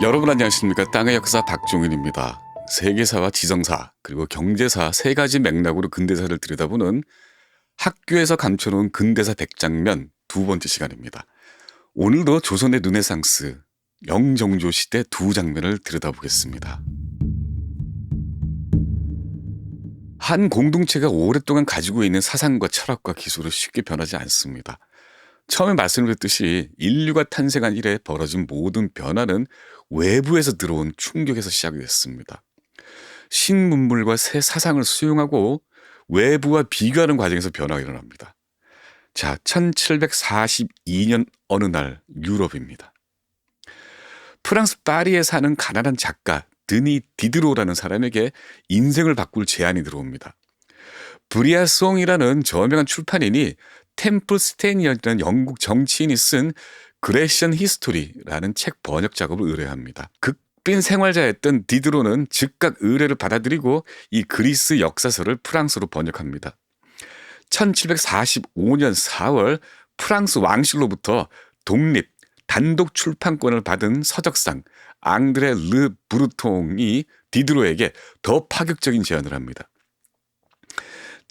여러분 안녕하십니까? 땅의 역사 박종윤입니다. 세계사와 지정사 그리고 경제사 세 가지 맥락으로 근대사를 들여다보는 학교에서 감춰놓은 근대사 100장면 두 번째 시간입니다. 오늘도 조선의 르네상스 영종조 시대 두 장면을 들여다보겠습니다. 한 공동체가 오랫동안 가지고 있는 사상과 철학과 기술은 쉽게 변하지 않습니다. 처음에 말씀드렸듯이 인류가 탄생한 이래 벌어진 모든 변화는 외부에서 들어온 충격에서 시작이 됐습니다. 신문물과 새 사상을 수용하고 외부와 비교하는 과정에서 변화가 일어납니다. 자, 1742년 어느 날 유럽입니다. 프랑스 파리에 사는 가난한 작가 드니 디드로라는 사람에게 인생을 바꿀 제안이 들어옵니다. 브리아송이라는 저명한 출판인이 템플 스테니언이라는 영국 정치인이 쓴 그레시언 히스토리라는 책 번역 작업을 의뢰합니다. 극빈 생활자였던 디드로는 즉각 의뢰를 받아들이고 이 그리스 역사서를 프랑스로 번역합니다. 1745년 4월 프랑스 왕실로부터 독립, 단독 출판권을 받은 서적상 앙드레 르 브루통이 디드로에게 더 파격적인 제안을 합니다.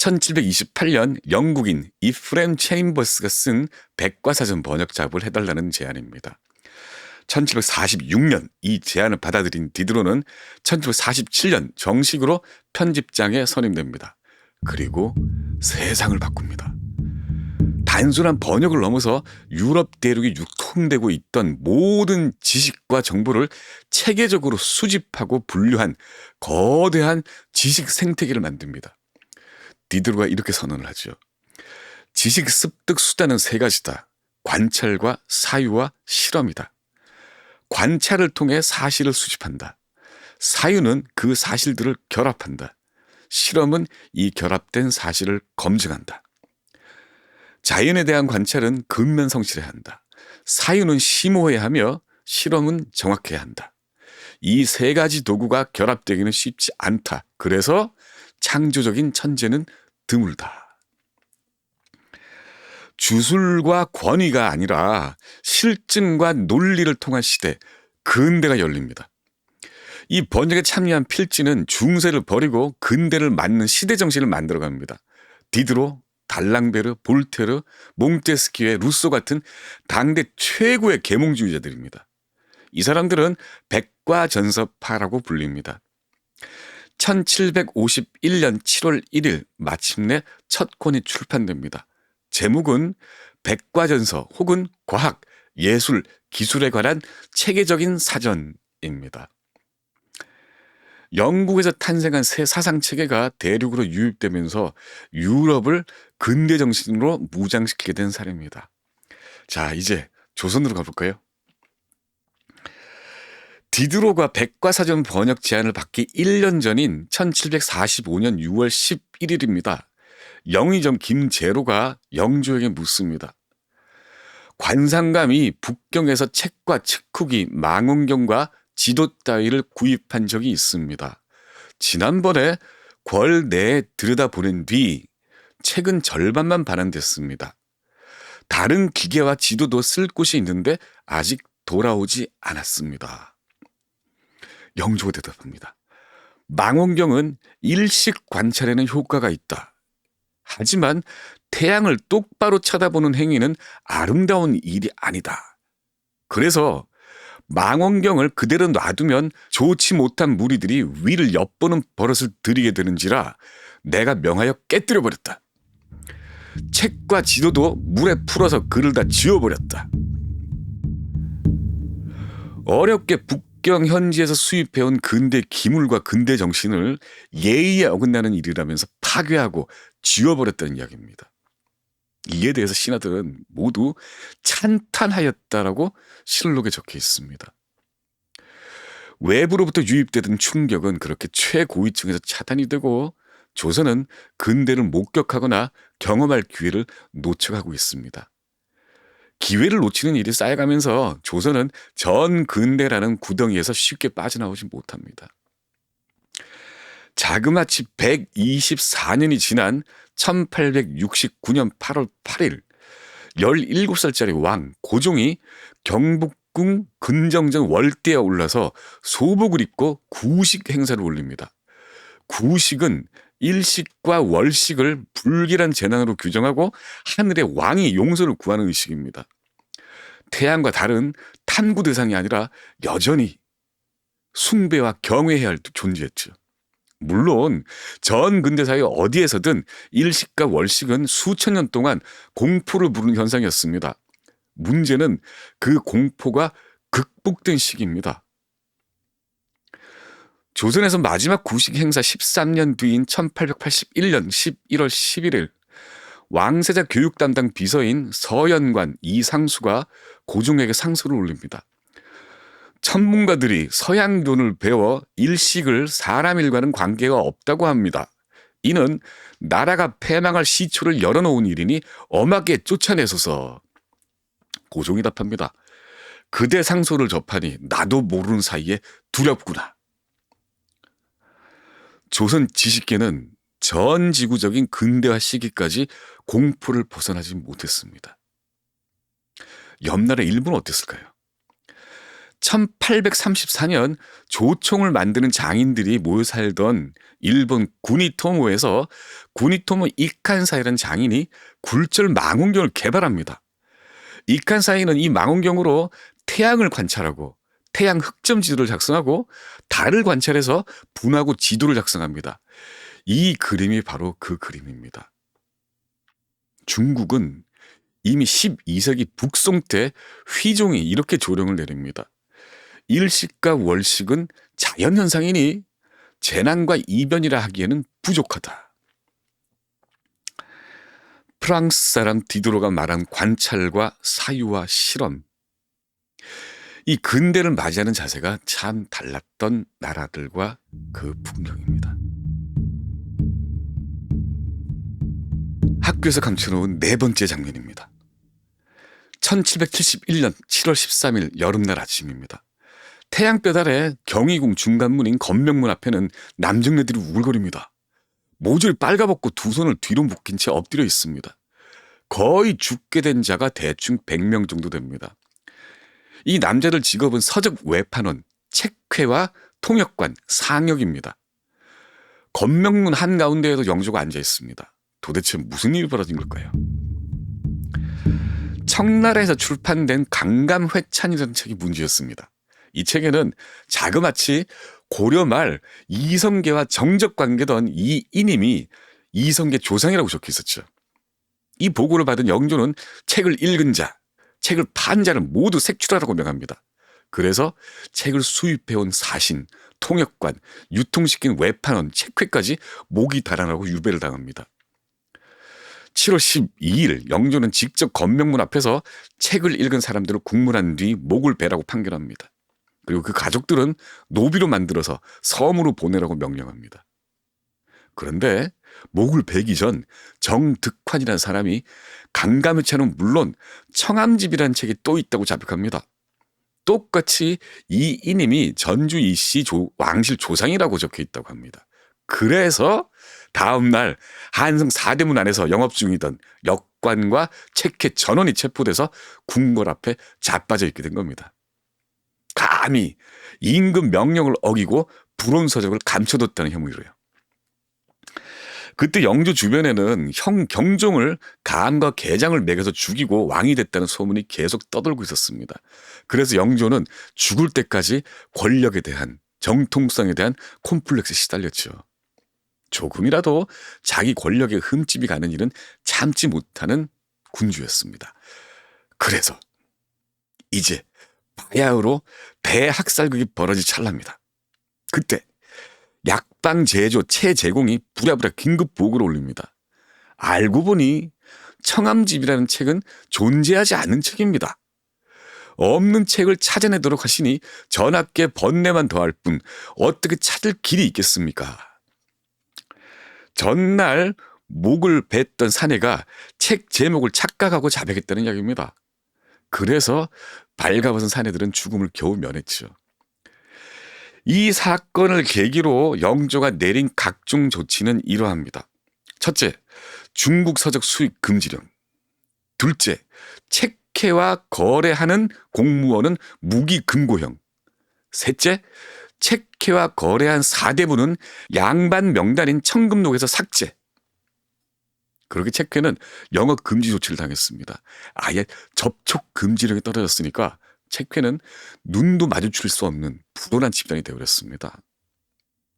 1728년 영국인 이프렘 체임버스가 쓴 백과사전 번역 작업을 해달라는 제안입니다. 1746년 이 제안을 받아들인 디드로는 1747년 정식으로 편집장에 선임됩니다. 그리고 세상을 바꿉니다. 단순한 번역을 넘어서 유럽 대륙에 유통되고 있던 모든 지식과 정보를 체계적으로 수집하고 분류한 거대한 지식 생태계를 만듭니다. 디드로가 이렇게 선언을 하죠. 지식 습득 수단은 세 가지다. 관찰과 사유와 실험이다. 관찰을 통해 사실을 수집한다. 사유는 그 사실들을 결합한다. 실험은 이 결합된 사실을 검증한다. 자연에 대한 관찰은 근면성실해야 한다. 사유는 심오해야 하며 실험은 정확해야 한다. 이 세 가지 도구가 결합되기는 쉽지 않다. 그래서 창조적인 천재는 드물다. 주술과 권위가 아니라 실증과 논리를 통한 시대, 근대가 열립니다. 이 번역에 참여한 필지는 중세를 버리고 근대를 맞는 시대 정신을 만들어갑니다. 디드로, 달랑베르, 볼테르, 몽테스키에 루소 같은 당대 최고의 계몽주의자들입니다. 이 사람들은 백과전서파라고 불립니다. 1751년 7월 1일 마침내 첫 권이 출판됩니다. 제목은 백과전서 혹은 과학, 예술, 기술에 관한 체계적인 사전입니다. 영국에서 탄생한 새 사상체계가 대륙으로 유입되면서 유럽을 근대 정신으로 무장시키게 된 사례입니다. 자, 이제 조선으로 가볼까요? 디드로가 백과사전 번역 제안을 받기 1년 전인 1745년 6월 11일입니다. 영의정 김제로가 영조에게 묻습니다. 관상감이 북경에서 책과 측후기, 망원경과 지도 따위를 구입한 적이 있습니다. 지난번에 궐 내에 들여다보낸 뒤 책은 절반만 반환됐습니다. 다른 기계와 지도도 쓸 곳이 있는데 아직 돌아오지 않았습니다. 영조가 대답합니다. 망원경은 일식 관찰에는 효과가 있다. 하지만 태양을 똑바로 쳐다보는 행위는 아름다운 일이 아니다. 그래서 망원경을 그대로 놔두면 좋지 못한 무리들이 위를 엿보는 버릇을 들이게 되는지라 내가 명하여 깨뜨려버렸다. 책과 지도도 물에 풀어서 글을 다 지워버렸다. 어렵게 북경 현지에서 수입해온 근대 기물과 근대 정신을 예의에 어긋나는 일이라면서 파괴하고 지워버렸다는 이야기입니다. 이에 대해서 신하들은 모두 찬탄하였다라고 실록에 적혀 있습니다. 외부로부터 유입되던 충격은 그렇게 최고위층에서 차단이 되고 조선은 근대를 목격하거나 경험할 기회를 놓쳐가고 있습니다. 기회를 놓치는 일이 쌓여가면서 조선은 전 근대라는 구덩이에서 쉽게 빠져나오지 못합니다. 자그마치 124년이 지난 1869년 8월 8일 17살짜리 왕 고종이 경북 북궁 근정전 월대에 올라서 소복을 입고 구식 행사를 올립니다. 구식은 일식과 월식을 불길한 재난으로 규정하고 하늘의 왕이 용서를 구하는 의식입니다. 태양과 달은 탐구 대상이 아니라 여전히 숭배와 경외해야 할 존재였죠. 물론 전 근대사회 어디에서든 일식과 월식은 수천 년 동안 공포를 부르는 현상이었습니다. 문제는 그 공포가 극복된 시기입니다. 조선에서 마지막 구식 행사 13년 뒤인 1881년 11월 11일 왕세자 교육 담당 비서인 서연관 이상수가 고종에게 상소를 올립니다. 천문가들이 서양론을 배워 일식을 사람 일과는 관계가 없다고 합니다. 이는 나라가 패망할 시초를 열어놓은 일이니 엄하게 쫓아내소서. 고종이 답합니다. 그대 상소를 접하니 나도 모르는 사이에 두렵구나. 조선 지식계는 전 지구적인 근대화 시기까지 공포를 벗어나지 못했습니다. 옆나라 일본은 어땠을까요? 1834년 조총을 만드는 장인들이 모여 살던 일본 구니토모에서 구니토모 이칸사이라는 장인이 굴절 망원경을 개발합니다. 이칸사이는 이 망원경으로 태양을 관찰하고 태양 흑점 지도를 작성하고 달을 관찰해서 분하고 지도를 작성합니다. 이 그림이 바로 그 그림입니다. 중국은 이미 12세기 북송 때 휘종이 이렇게 조령을 내립니다. 일식과 월식은 자연현상이니 재난과 이변이라 하기에는 부족하다. 프랑스 사람 디도로가 말한 관찰과 사유와 실험. 이 근대를 맞이하는 자세가 참 달랐던 나라들과 그 풍경입니다. 학교에서 감춰놓은 네 번째 장면입니다. 1771년 7월 13일 여름날 아침입니다. 태양볕 아래 경희궁 중간문인 건명문 앞에는 남정네들이 우글거립니다. 모조리 빨가벗고 두 손을 뒤로 묶인 채 엎드려 있습니다. 거의 죽게 된 자가 대충 100명 정도 됩니다. 이 남자들 직업은 서적 외판원, 책회와 통역관, 상역입니다. 건명문 한가운데에도 영조가 앉아 있습니다. 도대체 무슨 일이 벌어진 걸까요? 청나라에서 출판된 강감회찬이라는 책이 문제였습니다. 이 책에는 자그마치 고려 말 이성계와 정적 관계던 이 이님이 이성계 조상이라고 적혀 있었죠. 이 보고를 받은 영조는 책을 읽은 자, 책을 판 자를 모두 색출하라고 명합니다. 그래서 책을 수입해온 사신, 통역관, 유통시킨 외판원, 책회까지 목이 달아나고 유배를 당합니다. 7월 12일 영조는 직접 건명문 앞에서 책을 읽은 사람들을 국문한 뒤 목을 베라고 판결합니다. 그리고 그 가족들은 노비로 만들어서 섬으로 보내라고 명령합니다. 그런데 목을 베기 전 정득환이라는 사람이 강감회차는 물론 청암집이라는 책이 또 있다고 자백합니다. 똑같이 이 이님이 전주 이씨 왕실 조상이라고 적혀 있다고 합니다. 그래서 다음날 한성 4대문 안에서 영업 중이던 역관과 책회 전원이 체포돼서 궁궐 앞에 자빠져 있게 된 겁니다. 감히 임금 명령을 어기고 불온서적을 감춰뒀다는 혐의로요. 그때 영조 주변에는 형 경종을 간과 개장을 매겨서 죽이고 왕이 됐다는 소문이 계속 떠돌고 있었습니다. 그래서 영조는 죽을 때까지 권력에 대한 정통성에 대한 콤플렉스에 시달렸죠. 조금이라도 자기 권력에 흠집이 가는 일은 참지 못하는 군주였습니다. 그래서 이제 바야흐로 대학살극이 벌어질 찰나입니다. 그때 약방 제조 최제공이 부랴부랴 긴급 보고를 올립니다. 알고 보니 청암집이라는 책은 존재하지 않는 책입니다. 없는 책을 찾아내도록 하시니 전하께 번뇌만 더할 뿐 어떻게 찾을 길이 있겠습니까? 전날 목을 뱄던 사내가 책 제목을 착각하고 자백했다는 이야기입니다. 그래서 발가벗은 사내들은 죽음을 겨우 면했죠. 이 사건을 계기로 영조가 내린 각종 조치는 이러합니다. 첫째, 중국 서적 수입 금지령. 둘째, 책회 책회와 거래하는 공무원은 무기금고형. 셋째, 책회와 거래한 사대부는 양반 명단인 청금록에서 삭제. 그렇게 책회는 영업 금지 조치를 당했습니다. 아예 접촉 금지령이 떨어졌으니까 책회는 눈도 마주칠 수 없는 불온한 집단이 되어버렸습니다.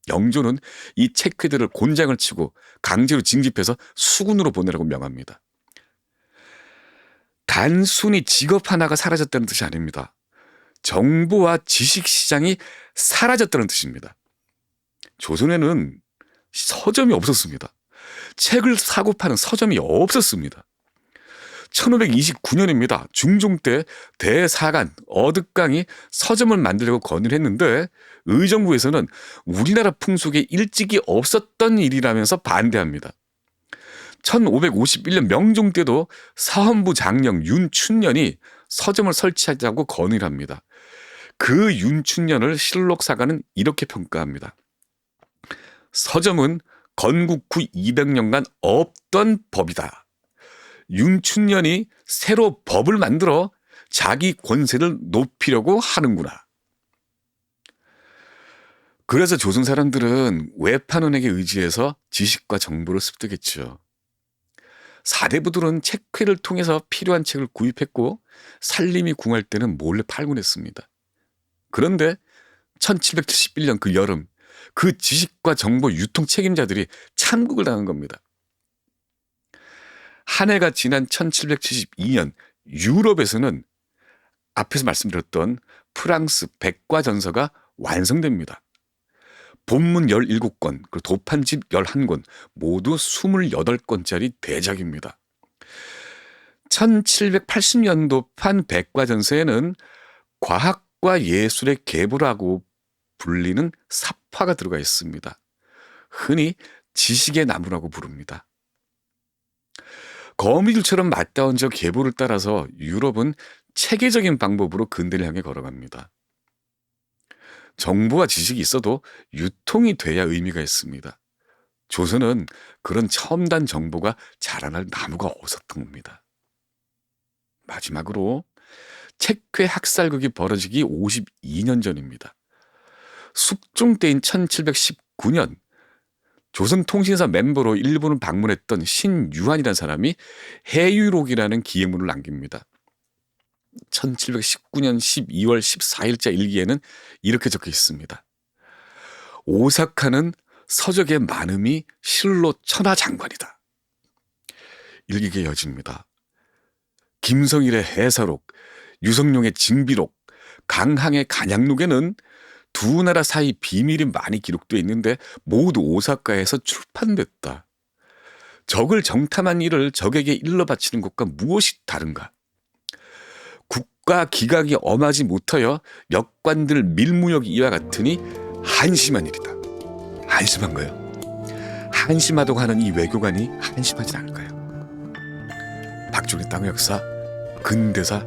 영조는 이 책회들을 곤장을 치고 강제로 징집해서 수군으로 보내라고 명합니다. 단순히 직업 하나가 사라졌다는 뜻이 아닙니다. 정보와 지식 시장이 사라졌다는 뜻입니다. 조선에는 서점이 없었습니다. 책을 사고 파는 서점이 없었습니다. 1529년입니다. 중종 때 대사관 어득강이 서점을 만들려고 건의를 했는데 의정부에서는 우리나라 풍속에 일찍이 없었던 일이라면서 반대합니다. 1551년 명종 때도 사헌부 장령 윤춘년이 서점을 설치하자고 건의를 합니다. 그 윤춘년을 실록사가는 이렇게 평가합니다. 서점은 건국 후 200년간 없던 법이다. 윤춘년이 새로 법을 만들어 자기 권세를 높이려고 하는구나. 그래서 조선 사람들은 외판원에게 의지해서 지식과 정보를 습득했죠. 사대부들은 책회를 통해서 필요한 책을 구입했고 살림이 궁할 때는 몰래 팔곤 했습니다. 그런데 1771년 그 여름 그 지식과 정보 유통 책임자들이 참국을 당한 겁니다. 한 해가 지난 1772년 유럽에서는 앞에서 말씀드렸던 프랑스 백과전서가 완성됩니다. 본문 17권, 그리고 도판집 11권, 모두 28권짜리 대작입니다. 1780년도판 백과전서에는 과학과 예술의 계보라고 불리는 삽화가 들어가 있습니다. 흔히 지식의 나무라고 부릅니다. 거미줄처럼 맞닿은 저 계보를 따라서 유럽은 체계적인 방법으로 근대를 향해 걸어갑니다. 정보와 지식이 있어도 유통이 돼야 의미가 있습니다. 조선은 그런 첨단 정보가 자라날 나무가 없었던 겁니다. 마지막으로 책회 학살극이 벌어지기 52년 전입니다. 숙종 때인 1719년 조선통신사 멤버로 일본을 방문했던 신유한이라는 사람이 해유록이라는 기행문을 남깁니다. 1719년 12월 14일자 일기에는 이렇게 적혀 있습니다. 오사카는 서적의 많음이 실로 천하장관이다. 일기가 이어집니다. 김성일의 해사록, 유성룡의 징비록, 강항의 간양록에는 두 나라 사이 비밀이 많이 기록되어 있는데 모두 오사카에서 출판됐다. 적을 정탐한 일을 적에게 일러 바치는 것과 무엇이 다른가? 국가 기강이 엄하지 못하여 역관들 밀무역이 이와 같으니 한심한 일이다. 한심한가요? 한심하다고 하는 이 외교관이 한심하지 않을까요? 박종희 땅의 역사 근대사